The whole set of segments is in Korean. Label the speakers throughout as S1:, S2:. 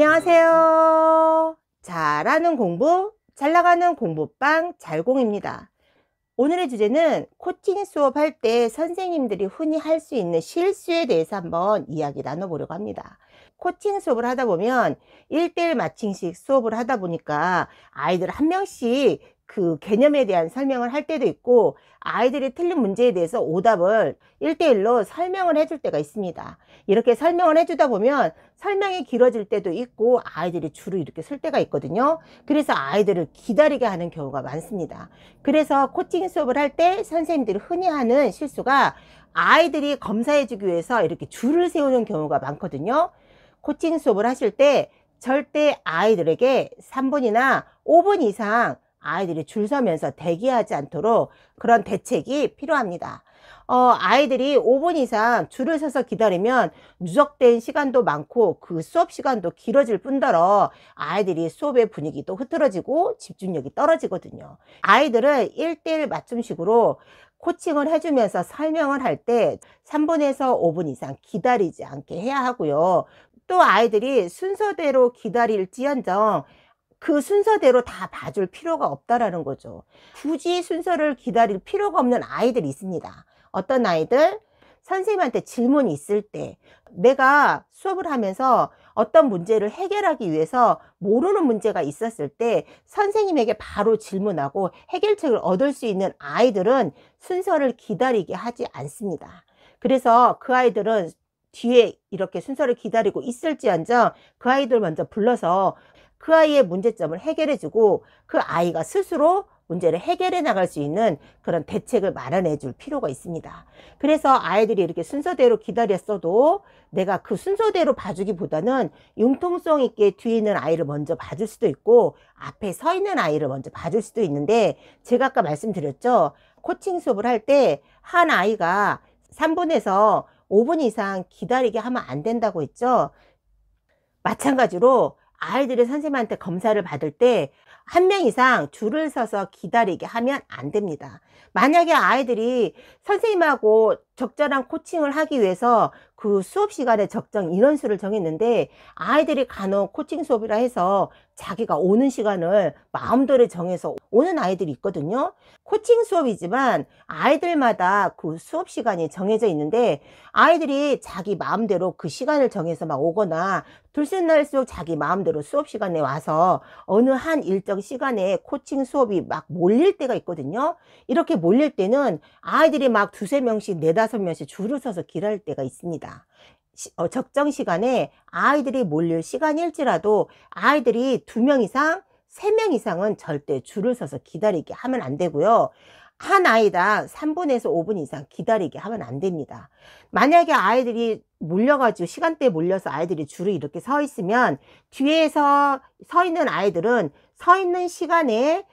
S1: 안녕하세요. 잘하는 공부, 잘 나가는 공부방 잘공입니다. 오늘의 주제는 코칭 수업할 때 선생님들이 흔히 할 수 있는 실수에 대해서 한번 이야기 나눠보려고 합니다. 코칭 수업을 하다 보면 1:1 마칭식 수업을 하다 보니까 아이들 한 명씩 그 개념에 대한 설명을 할 때도 있고, 아이들이 틀린 문제에 대해서 오답을 1:1로 설명을 해줄 때가 있습니다. 이렇게 설명을 해주다 보면 설명이 길어질 때도 있고 아이들이 줄을 이렇게 설 때가 있거든요. 그래서 아이들을 기다리게 하는 경우가 많습니다. 그래서 코칭 수업을 할 때 선생님들이 흔히 하는 실수가, 아이들이 검사해 주기 위해서 이렇게 줄을 세우는 경우가 많거든요. 코칭 수업을 하실 때 절대 아이들에게 3분이나 5분 이상 아이들이 줄 서면서 대기하지 않도록 그런 대책이 필요합니다. 아이들이 5분 이상 줄을 서서 기다리면 누적된 시간도 많고 그 수업 시간도 길어질 뿐더러 아이들이 수업의 분위기도 흐트러지고 집중력이 떨어지거든요. 아이들을 1:1 맞춤식으로 코칭을 해주면서 설명을 할 때 3분에서 5분 이상 기다리지 않게 해야 하고요. 또 아이들이 순서대로 기다릴지언정 그 순서대로 다 봐줄 필요가 없다라는 거죠. 굳이 순서를 기다릴 필요가 없는 아이들이 있습니다. 어떤 아이들? 선생님한테 질문이 있을 때, 내가 수업을 하면서 어떤 문제를 해결하기 위해서 모르는 문제가 있었을 때 선생님에게 바로 질문하고 해결책을 얻을 수 있는 아이들은 순서를 기다리게 하지 않습니다. 그래서 그 아이들은 뒤에 이렇게 순서를 기다리고 있을지언정 그 아이들 먼저 불러서 그 아이의 문제점을 해결해 주고 그 아이가 스스로 문제를 해결해 나갈 수 있는 그런 대책을 마련해 줄 필요가 있습니다. 그래서 아이들이 이렇게 순서대로 기다렸어도 내가 그 순서대로 봐주기보다는 융통성 있게 뒤에 있는 아이를 먼저 봐줄 수도 있고 앞에 서 있는 아이를 먼저 봐줄 수도 있는데, 제가 아까 말씀드렸죠. 코칭 수업을 할 때 한 아이가 3분에서 5분 이상 기다리게 하면 안 된다고 했죠. 마찬가지로 아이들이 선생님한테 검사를 받을 때 1명 이상 줄을 서서 기다리게 하면 안 됩니다. 만약에 아이들이 선생님하고 적절한 코칭을 하기 위해서 그 수업 시간에 적정 인원수를 정했는데 아이들이 간혹 코칭 수업이라 해서 자기가 오는 시간을 마음대로 정해서 오는 아이들이 있거든요. 코칭 수업이지만 아이들마다 그 수업 시간이 정해져 있는데 아이들이 자기 마음대로 그 시간을 정해서 막 오거나 들쑥날쑥 자기 마음대로 수업 시간에 와서 어느 한 일정 시간에 코칭 수업이 막 몰릴 때가 있거든요. 이렇게 몰릴 때는 아이들이 막 2~3명씩 4~5명씩 줄을 서서 기다릴 때가 있습니다. 적정 시간에 아이들이 몰릴 시간일지라도 아이들이 2명 이상 3명 이상은 절대 줄을 서서 기다리게 하면 안 되고요. 한 아이당 3분에서 5분 이상 기다리게 하면 안 됩니다. 만약에 아이들이 몰려가지고 시간대에 몰려서 아이들이 줄을 이렇게 서 있으면 뒤에서 서 있는 아이들은 서 있는 시간에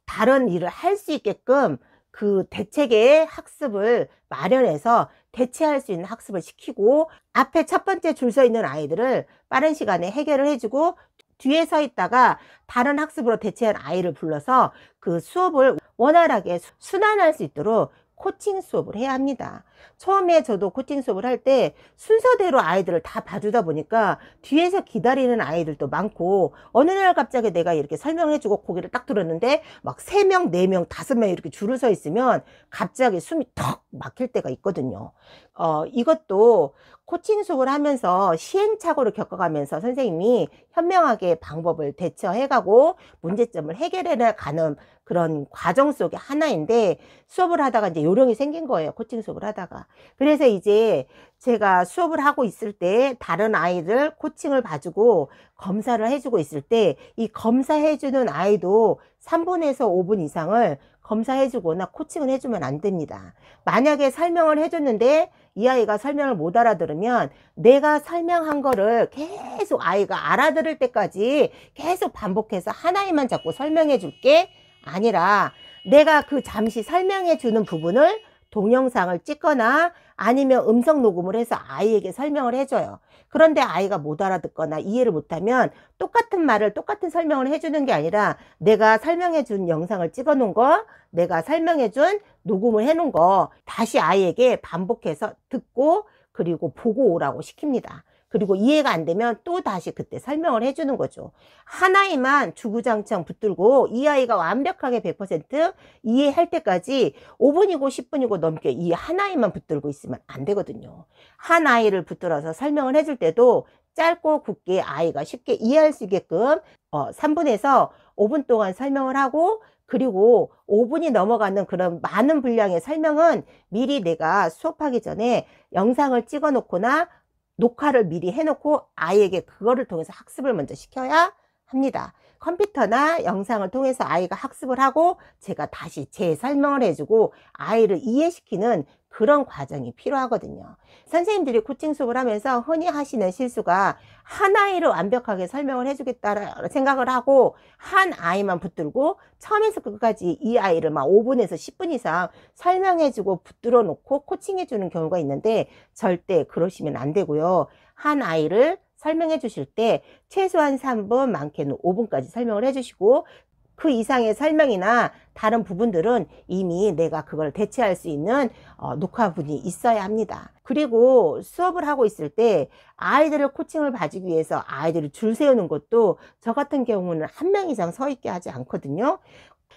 S1: 다른 일을 할 수 있게끔 그 대책의 학습을 마련해서 대체할 수 있는 학습을 시키고, 앞에 첫 번째 줄 서 있는 아이들을 빠른 시간에 해결을 해주고 뒤에 서 있다가 다른 학습으로 대체한 아이를 불러서 그 수업을 원활하게 순환할 수 있도록 코칭 수업을 해야 합니다. 처음에 저도 코칭 수업을 할 때 순서대로 아이들을 다 봐주다 보니까 뒤에서 기다리는 아이들도 많고, 어느 날 갑자기 내가 이렇게 설명해 주고 고개를 딱 들었는데 막 3명, 4명, 5명 이렇게 줄을 서 있으면 갑자기 숨이 턱 막힐 때가 있거든요. 이것도 코칭 수업을 하면서 시행착오를 겪어가면서 선생님이 현명하게 방법을 대처해가고 문제점을 해결해 가는 그런 과정 속의 하나인데, 수업을 하다가 이제 요령이 생긴 거예요. 코칭 수업을 하다가. 그래서 이제 제가 수업을 하고 있을 때 다른 아이들 코칭을 봐주고 검사를 해주고 있을 때 이 검사해주는 아이도 3분에서 5분 이상을 검사해주거나 코칭을 해주면 안 됩니다. 만약에 설명을 해줬는데 이 아이가 설명을 못 알아들으면 내가 설명한 거를 계속 아이가 알아들을 때까지 계속 반복해서 하나에만 자꾸 설명해 줄게 아니라, 내가 그 잠시 설명해 주는 부분을 동영상을 찍거나 아니면 음성 녹음을 해서 아이에게 설명을 해줘요. 그런데 아이가 못 알아듣거나 이해를 못하면 똑같은 말을 똑같은 설명을 해주는 게 아니라 내가 설명해 준 영상을 찍어 놓은 거, 내가 설명해 준 녹음을 해 놓은 거 다시 아이에게 반복해서 듣고 그리고 보고 오라고 시킵니다. 그리고 이해가 안 되면 또 다시 그때 설명을 해주는 거죠. 한 아이만 주구장창 붙들고 이 아이가 완벽하게 100% 이해할 때까지 5분이고 10분이고 넘게 이 한 아이만 붙들고 있으면 안 되거든요. 한 아이를 붙들어서 설명을 해줄 때도 짧고 굵게 아이가 쉽게 이해할 수 있게끔 3분에서 5분 동안 설명을 하고, 그리고 5분이 넘어가는 그런 많은 분량의 설명은 미리 내가 수업하기 전에 영상을 찍어 놓거나 녹화를 미리 해놓고 아이에게 그거를 통해서 학습을 먼저 시켜야 합니다. 컴퓨터나 영상을 통해서 아이가 학습을 하고 제가 다시 재설명을 해주고 아이를 이해시키는 그런 과정이 필요하거든요. 선생님들이 코칭 수업을 하면서 흔히 하시는 실수가 한 아이를 완벽하게 설명을 해주겠다는 생각을 하고 한 아이만 붙들고 처음에서 끝까지 이 아이를 막 5분에서 10분 이상 설명해주고 붙들어 놓고 코칭해주는 경우가 있는데 절대 그러시면 안 되고요. 한 아이를 설명해 주실 때 최소한 3분, 많게는 5분까지 설명을 해 주시고 그 이상의 설명이나 다른 부분들은 이미 내가 그걸 대체할 수 있는 녹화분이 있어야 합니다. 그리고 수업을 하고 있을 때 아이들을 코칭을 봐주기 위해서 아이들을 줄 세우는 것도 저 같은 경우는 한 명 이상 서 있게 하지 않거든요.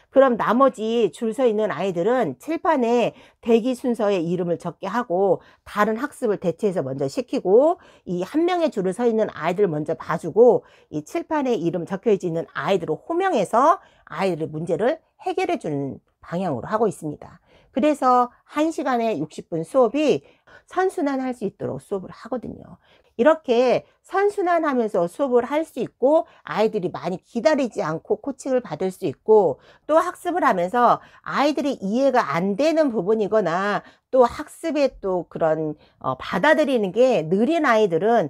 S1: 그럼 나머지 줄 서 있는 아이들은 칠판에 대기 순서의 이름을 적게 하고 다른 학습을 대체해서 먼저 시키고, 이 한 명의 줄을 서 있는 아이들을 먼저 봐주고 이 칠판에 이름 적혀 있는 아이들을 호명해서 아이들의 문제를 해결해 주는 방향으로 하고 있습니다. 그래서 1시간에 60분 수업이 선순환할 수 있도록 수업을 하거든요. 이렇게 선순환하면서 수업을 할 수 있고 아이들이 많이 기다리지 않고 코칭을 받을 수 있고, 또 학습을 하면서 아이들이 이해가 안 되는 부분이거나 또 학습에 또 그런 받아들이는 게 느린 아이들은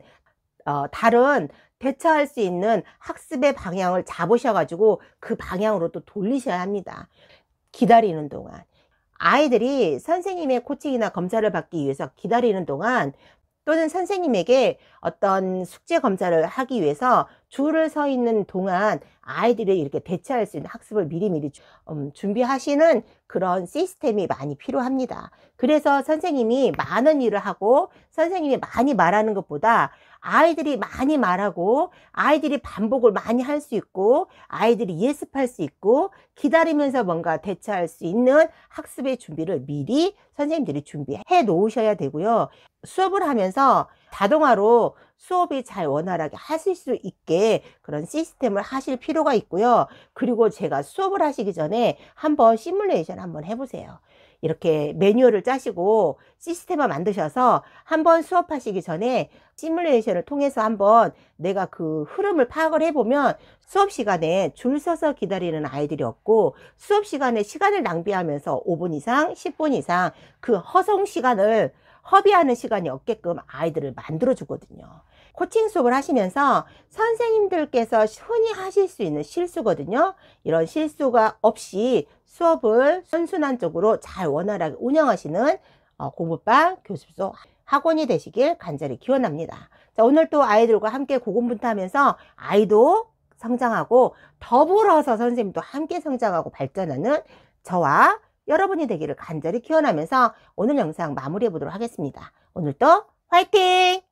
S1: 다른 대처할 수 있는 학습의 방향을 잡으셔가지고 그 방향으로 또 돌리셔야 합니다. 기다리는 동안 아이들이 선생님의 코칭이나 검사를 받기 위해서 기다리는 동안, 또는 선생님에게 어떤 숙제 검사를 하기 위해서 줄을 서 있는 동안 아이들이 이렇게 대체할 수 있는 학습을 미리미리 준비하시는 그런 시스템이 많이 필요합니다. 그래서 선생님이 많은 일을 하고 선생님이 많이 말하는 것보다 아이들이 많이 말하고 아이들이 반복을 많이 할 수 있고 아이들이 예습할 수 있고 기다리면서 뭔가 대처할 수 있는 학습의 준비를 미리 선생님들이 준비해 놓으셔야 되고요. 수업을 하면서 자동화로 수업이 잘 원활하게 하실 수 있게 그런 시스템을 하실 필요가 있고요. 그리고 제가 수업을 하시기 전에 한번 시뮬레이션 한번 해보세요. 이렇게 매뉴얼을 짜시고 시스템을 만드셔서 한번 수업하시기 전에 시뮬레이션을 통해서 한번 내가 그 흐름을 파악을 해보면 수업 시간에 줄 서서 기다리는 아이들이 없고 수업 시간에 시간을 낭비하면서 5분 이상, 10분 이상 그 허송 시간을 허비하는 시간이 없게끔 아이들을 만들어 주거든요. 코칭 수업을 하시면서 선생님들께서 흔히 하실 수 있는 실수거든요. 이런 실수가 없이 수업을 선순환적으로 잘 원활하게 운영하시는 공부방 교습소 학원이 되시길 간절히 기원합니다. 자, 오늘 또 아이들과 함께 고군분투하면서 아이도 성장하고 더불어서 선생님도 함께 성장하고 발전하는 저와 여러분이 되기를 간절히 기원하면서 오늘 영상 마무리해 보도록 하겠습니다. 오늘도 화이팅!